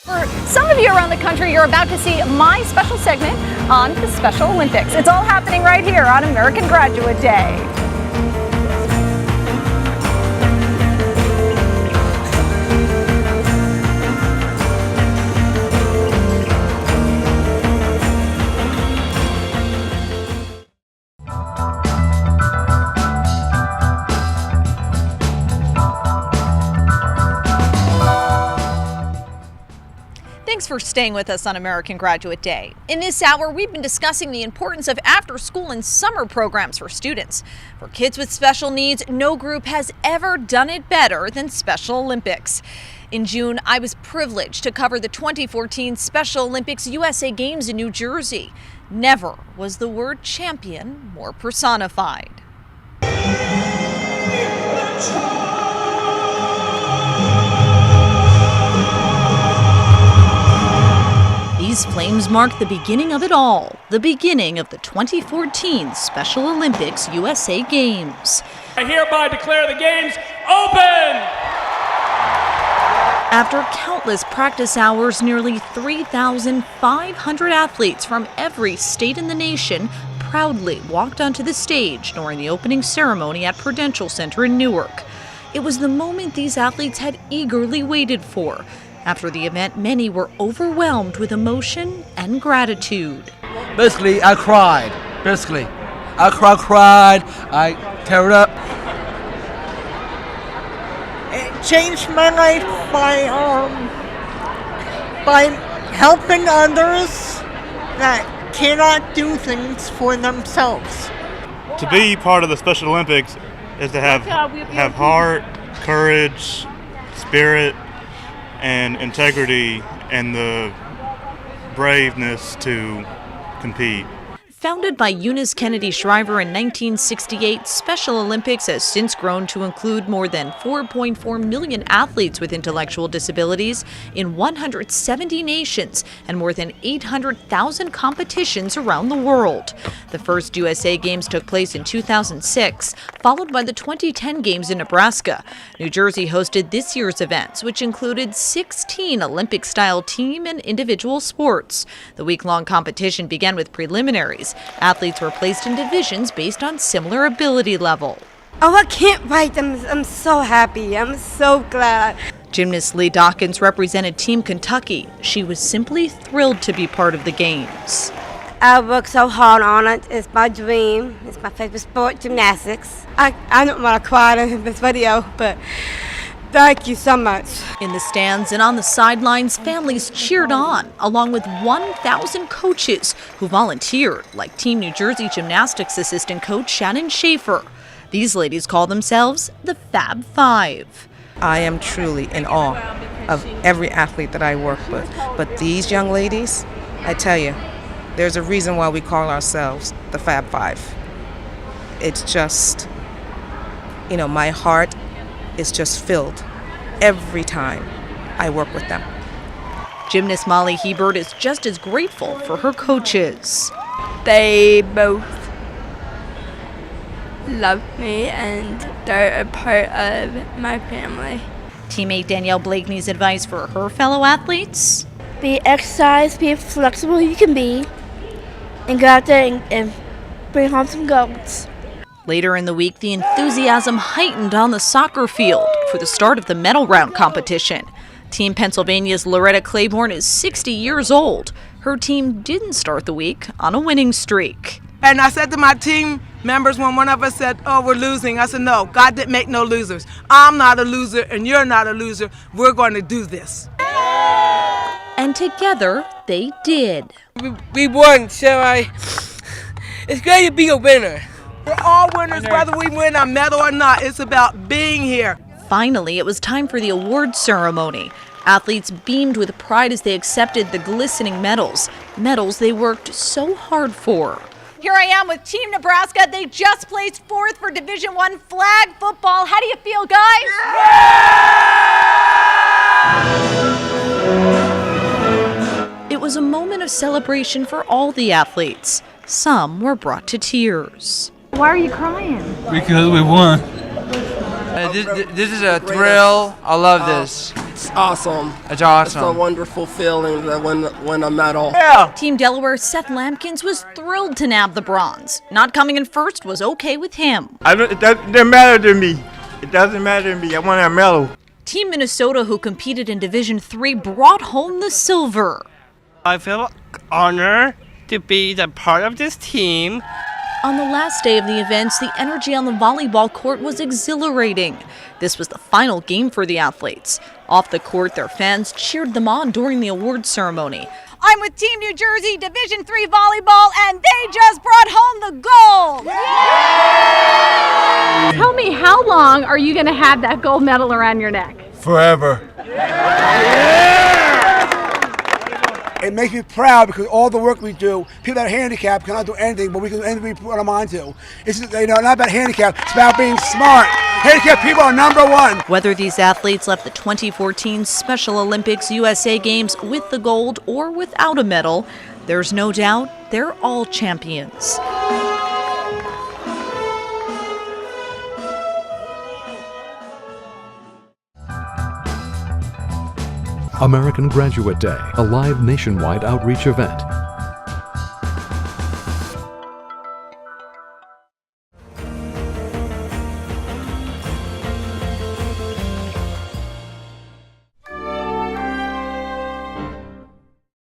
For some of you around the country, you're about to see my special segment on the Special Olympics. It's all happening right here on American Graduate Day. Thanks for staying with us on American Graduate Day. In this hour, we've been discussing the importance of after-school and summer programs for students. For kids with special needs, no group has ever done it better than Special Olympics. In June, I was privileged to cover the 2014 Special Olympics USA Games in New Jersey. Never was the word champion more personified. These flames mark the beginning of it all, the beginning of the 2014 Special Olympics USA Games. I hereby declare the Games open! After countless practice hours, nearly 3,500 athletes from every state in the nation proudly walked onto the stage during the opening ceremony at Prudential Center in Newark. It was the moment these athletes had eagerly waited for. After the event, many were overwhelmed with emotion and gratitude. Basically, I cried. I cried. I teared up. It changed my life by helping others that cannot do things for themselves. To be part of the Special Olympics is to have heart, courage, spirit, and integrity, and the braveness to compete. Founded by Eunice Kennedy Shriver in 1968, Special Olympics has since grown to include more than 4.4 million athletes with intellectual disabilities in 170 nations and more than 800,000 competitions around the world. The first USA Games took place in 2006, followed by the 2010 Games in Nebraska. New Jersey hosted this year's events, which included 16 Olympic-style team and individual sports. The week-long competition began with preliminaries. Athletes were placed in divisions based on similar ability level. Oh, I can't wait. I'm so happy. I'm so glad. Gymnast Lee Dawkins represented Team Kentucky. She was simply thrilled to be part of the Games. I worked so hard on it. It's my dream. It's my favorite sport, gymnastics. I don't want to cry in this video, but thank you so much. In the stands and on the sidelines, families cheered on, along with 1,000 coaches who volunteered, like Team New Jersey gymnastics assistant coach Shannon Schaefer. These ladies call themselves the Fab Five. I am truly in awe of every athlete that I work with. But these young ladies, I tell you, there's a reason why we call ourselves the Fab Five. It's just, my heart is just filled every time I work with them. Gymnast Molly Hebert is just as grateful for her coaches. They both love me and they're a part of my family. Teammate Danielle Blakeney's advice for her fellow athletes? Be exercise, be flexible you can be, and go out there and bring home some golds. Later in the week, the enthusiasm heightened on the soccer field for the start of the medal round competition. Team Pennsylvania's Loretta Claiborne is 60 years old. Her team didn't start the week on a winning streak. And I said to my team members when one of us said, "Oh, we're losing," I said, "No, God didn't make no losers. I'm not a loser and you're not a loser. We're going to do this." And together, they did. We won, so it's great to be a winner. We're all winners, whether we win a medal or not. It's about being here. Finally, it was time for the award ceremony. Athletes beamed with pride as they accepted the glistening medals they worked so hard for. Here I am with Team Nebraska. They just placed 4th for Division I flag football. How do you feel, guys? It was a moment of celebration for all the athletes. Some were brought to tears. Why are you crying? Because we won. This is a thrill. I love this. It's awesome. It's awesome. It's a wonderful feeling to win a medal. Yeah. Team Delaware's Seth Lampkins was thrilled to nab the bronze. Not coming in first was okay with him. It doesn't matter to me. It doesn't matter to me. I want a medal. Team Minnesota, who competed in Division III, brought home the silver. I feel honored to be the part of this team. On the last day of the events, the energy on the volleyball court was exhilarating. This was the final game for the athletes. Off the court, their fans cheered them on during the awards ceremony. I'm with Team New Jersey Division III volleyball, and they just brought home the gold! Yeah! Tell me, how long are you going to have that gold medal around your neck? Forever. It makes me proud because all the work we do, people that are handicapped cannot do anything, but we can do anything we put them on to. It's just, not about handicap, it's about being smart. Handicapped people are number one. Whether these athletes left the 2014 Special Olympics USA Games with the gold or without a medal, there's no doubt they're all champions. American Graduate Day, a live nationwide outreach event.